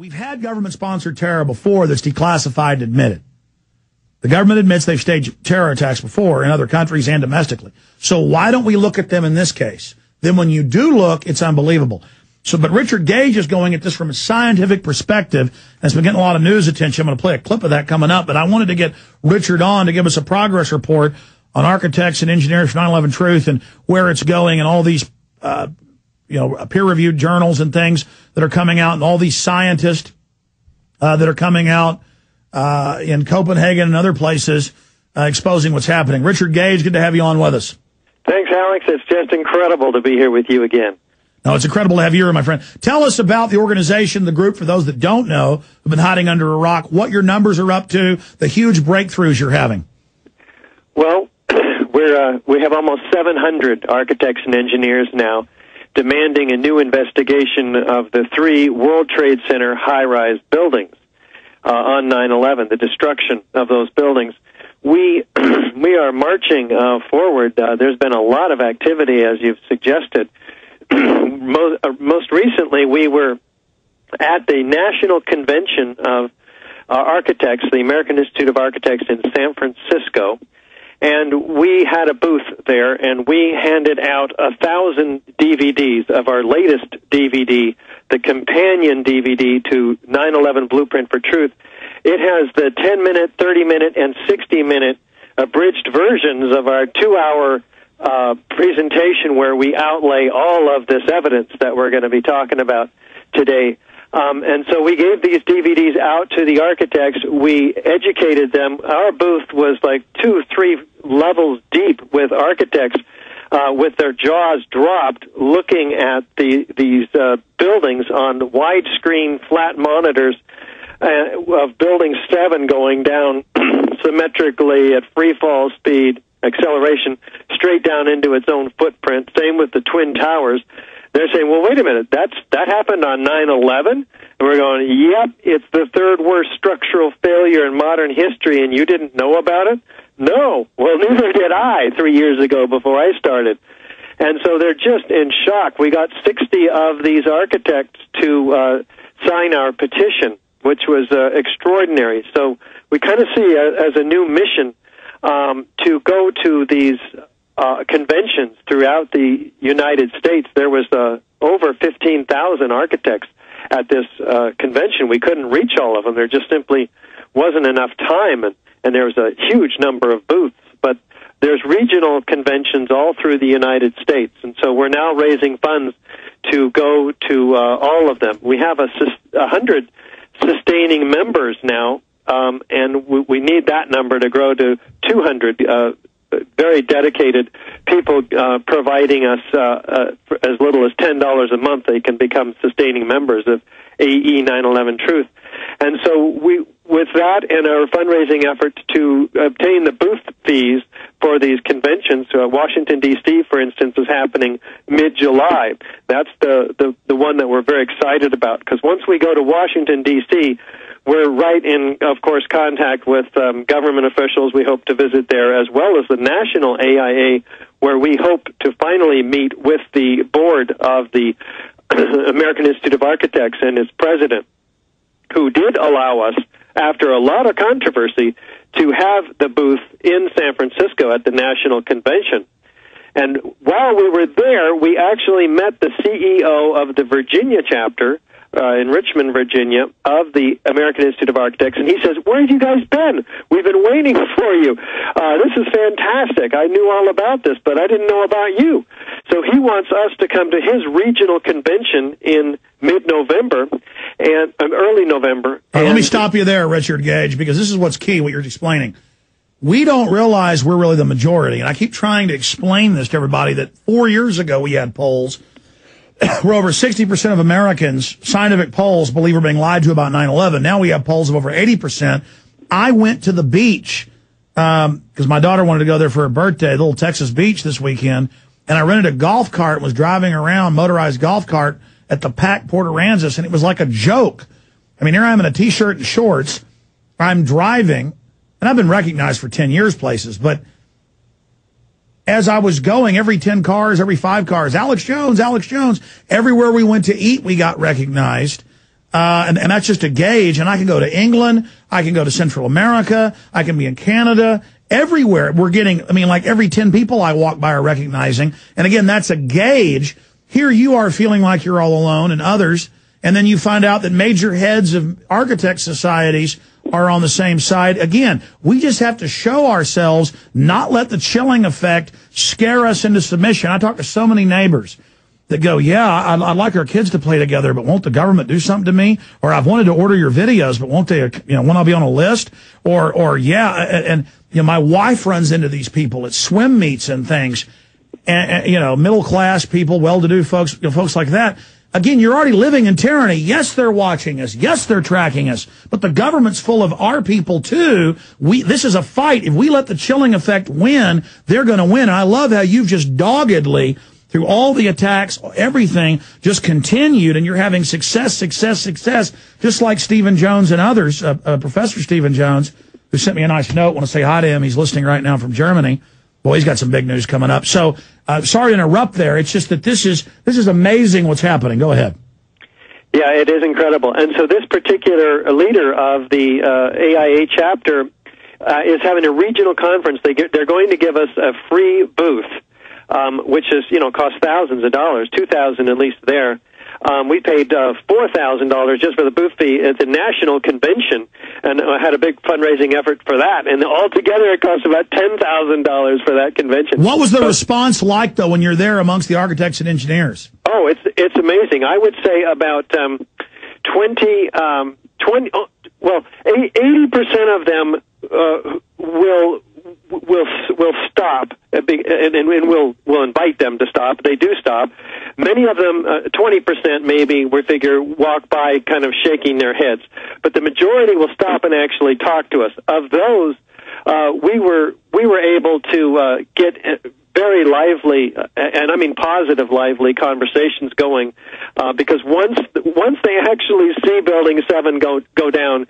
We've had government-sponsored terror before that's declassified and admitted. The government admits they've staged terror attacks before in other countries and domestically. So why don't we look at them in this case? Then when you do look, it's unbelievable. But Richard Gage is going at this from a scientific perspective, and it's been getting a lot of news attention. I'm going to play a clip of that coming up, but I wanted to get Richard on to give us a progress report on architects and engineers for 9/11 Truth and where it's going and all these peer-reviewed journals and things that are coming out, and all these scientists that are coming out in Copenhagen and other places exposing what's happening. Richard Gage, good to have you on with us. Thanks, Alex. It's just incredible to be here with you again. No, it's incredible to have you here, my friend. Tell us about the organization, the group, for those that don't know, who've been hiding under a rock, what your numbers are up to, the huge breakthroughs you're having. Well, we have almost 700 architects and engineers now demanding a new investigation of the 3 World Trade Center high-rise buildings on 9/11, the destruction of those buildings. We are marching forward. There's been a lot of activity, as you've suggested. Most recently, we were at the National Convention of Architects, the American Institute of Architects in San Francisco, and we had a booth there, and we handed out 1,000 DVDs of our latest DVD, the companion DVD to 9/11 Blueprint for Truth. It has the 10-minute, 30-minute, and 60-minute abridged versions of our 2-hour presentation where we outlay all of this evidence that we're going to be talking about today. And so we gave these DVDs out to the architects. We educated them. Our booth was like 2-3 levels deep with architects with their jaws dropped looking at these buildings on widescreen flat monitors of Building 7 going down symmetrically at free fall speed, acceleration, straight down into its own footprint. Same with the Twin Towers. They're saying, well, wait a minute, that happened on 9/11? And we're going, yep, it's the 3rd worst structural failure in modern history, and you didn't know about it? No. Well, neither did I 3 years ago before I started. And so they're just in shock. We got 60 of these architects to sign our petition, which was extraordinary. So we kind of see as a new mission to go to these conventions throughout the United States. There was over 15,000 architects at this convention. We couldn't reach all of them. There just simply wasn't enough time, and there was a huge number of booths. But there's regional conventions all through the United States, and so we're now raising funds to go to all of them. We have 100 sustaining members now, and we need that number to grow to 200 very dedicated people providing us for as little as $10 a month. They can become sustaining members of AE 9/11 Truth. And so with that and our fundraising efforts to obtain the booth fees for these conventions, Washington, D.C., for instance, is happening mid-July. That's the one that we're very excited about, because once we go to Washington, D.C., we're right in, of course, contact with government officials. We hope to visit there, as well as the national AIA, where we hope to finally meet with the board of the American Institute of Architects and its president, who did allow us, after a lot of controversy, to have the booth in San Francisco at the National Convention. And while we were there, we actually met the CEO of the Virginia chapter, in Richmond, Virginia, of the American Institute of Architects, and he says, where have you guys been? We've been waiting for you. This is fantastic. I knew all about this, but I didn't know about you. So he wants us to come to his regional convention in mid-November, and early November. Let me stop you there, Richard Gage, because this is what's key, what you're explaining. We don't realize we're really the majority, and I keep trying to explain this to everybody, that 4 years ago we had polls where over 60% of Americans, scientific polls, believe we're being lied to about 9/11. Now we have polls of over 80%. I went to the beach because my daughter wanted to go there for her birthday, the little Texas beach this weekend, and I rented a golf cart and was driving around, motorized golf cart, at the Pac Port Aransas, and it was like a joke. I mean, here I am in a T-shirt and shorts. I'm driving, and I've been recognized for 10 years places, but as I was going, every 10 cars, every 5 cars, Alex Jones, everywhere we went to eat, we got recognized. And that's just a gauge. And I can go to England. I can go to Central America. I can be in Canada. Everywhere we're getting, I mean, like every 10 people I walk by are recognizing. And again, that's a gauge. Here you are feeling like you're all alone and others. And then you find out that major heads of architect societies are on the same side. Again, we just have to show ourselves, not let the chilling effect scare us into submission. I talk to so many neighbors that go, yeah, I'd like our kids to play together, but won't the government do something to me? Or I've wanted to order your videos, but won't they, won't I be on a list? Or yeah, and my wife runs into these people at swim meets and things, and middle class people, well-to-do folks, folks like that. Again, you're already living in tyranny. Yes, they're watching us. Yes, they're tracking us. But the government's full of our people, too. This is a fight. If we let the chilling effect win, they're going to win. And I love how you've just doggedly, through all the attacks, everything, just continued, and you're having success, just like Stephen Jones and others, Professor Stephen Jones, who sent me a nice note. I want to say hi to him. He's listening right now from Germany. Boy, he's got some big news coming up. So, sorry to interrupt there. It's just that this is amazing what's happening. Go ahead. Yeah, it is incredible. And so this particular leader of the AIA chapter is having a regional conference. They're going to give us a free booth, which is, costs thousands of dollars, $2,000 at least there. We paid $4,000 just for the booth fee at the national convention, and I had a big fundraising effort for that. And altogether, it cost about $10,000 for that convention. What was the response like, though, when you're there amongst the architects and engineers? Oh, it's amazing. I would say about 80% of them will stop, and we'll invite them to stop. They do stop. Many of them, 20% maybe, we figure, walk by kind of shaking their heads. But the majority will stop and actually talk to us. Of those, we were able to get very lively, and I mean positive, lively conversations going, because once they actually see Building 7 go down,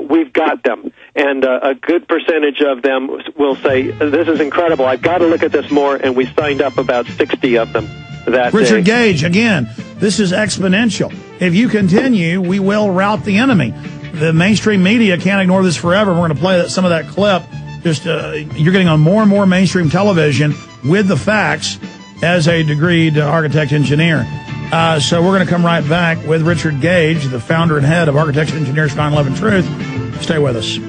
we've got them. And a good percentage of them will say, this is incredible, I've got to look at this more, and we signed up about 60 of them that Richard day. Gage, again, this is exponential. If you continue, we will rout the enemy. The mainstream media can't ignore this forever. We're going to play some of that clip. Just you're getting on more and more mainstream television with the facts as a degreed architect engineer. So we're going to come right back with Richard Gage, the founder and head of Architects and Engineers 9/11 Truth. Stay with us.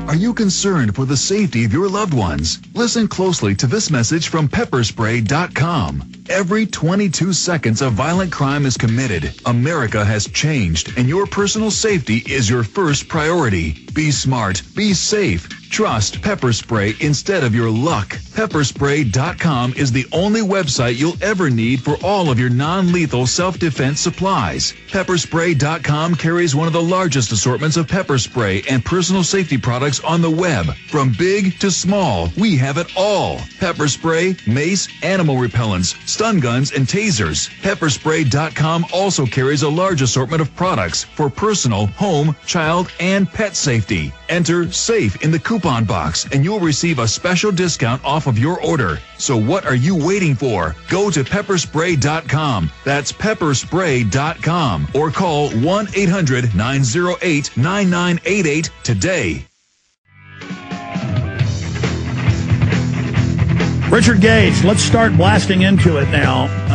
Are you concerned for the safety of your loved ones? Listen closely to this message from pepperspray.com. Every 22 seconds a violent crime is committed. America has changed, and your personal safety is your first priority. Be smart. Be safe. Trust pepper spray instead of your luck. Pepperspray.com is the only website you'll ever need for all of your non-lethal self-defense supplies. Pepperspray.com carries one of the largest assortments of pepper spray and personal safety products on the web. From big to small, we have it all. Pepper spray, mace, animal repellents, stun guns, and tasers. Pepperspray.com also carries a large assortment of products for personal, home, child, and pet safety. Enter SAFE in the coupon box and you'll receive a special discount off of your order. So what are you waiting for? Go to pepperspray.com. That's pepperspray.com or call 1-800-908-9988 today. Richard Gage, let's start blasting into it now.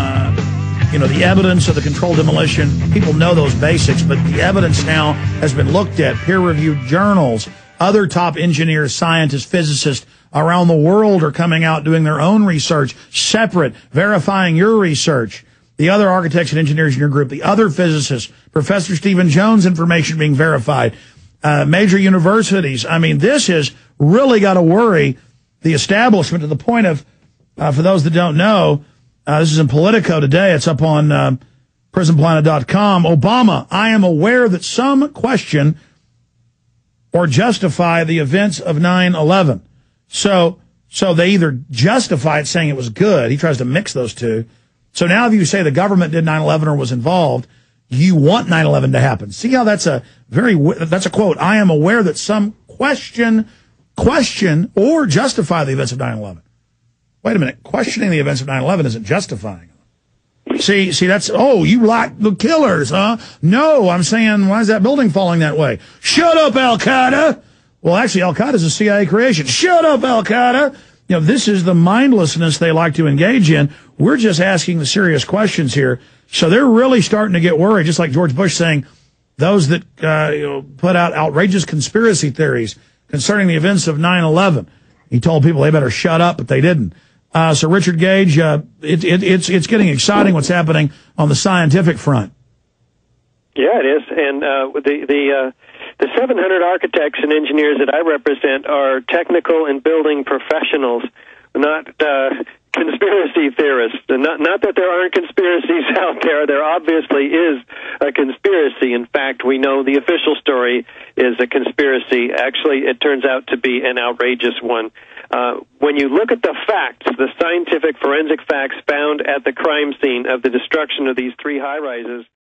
The evidence of the controlled demolition, people know those basics, but the evidence now has been looked at, peer-reviewed journals, other top engineers, scientists, physicists around the world are coming out doing their own research, separate, verifying your research. The other architects and engineers in your group, the other physicists, Professor Stephen Jones' information being verified, major universities. I mean, this has really got to worry the establishment to the point of, for those that don't know, this is in Politico today. It's up on prisonplanet.com. Obama, I am aware that some question or justify the events of 9/11. So they either justify it saying it was good. He tries to mix those two. So now if you say the government did 9/11 or was involved, you want 9/11 to happen. See how that's a quote. I am aware that some question or justify the events of 9/11. Wait a minute. Questioning the events of 9/11 isn't justifying them. See, that's, oh, you like the killers, huh? No, I'm saying, why is that building falling that way? Shut up, Al-Qaeda! Well, actually, Al-Qaeda is a CIA creation. Shut up, Al-Qaeda! You know, this is the mindlessness they like to engage in. We're just asking the serious questions here. So they're really starting to get worried, just like George Bush saying, those that put out outrageous conspiracy theories concerning the events of 9/11. He told people they better shut up, but they didn't. So, Richard Gage, it's getting exciting what's happening on the scientific front. Yeah, it is. And the 700 architects and engineers that I represent are technical and building professionals, not conspiracy theorists. Not that there aren't conspiracies out there. There obviously is a conspiracy. In fact, we know the official story is a conspiracy. Actually, it turns out to be an outrageous one. When you look at the facts, the scientific forensic facts found at the crime scene of the destruction of these 3 high-rises,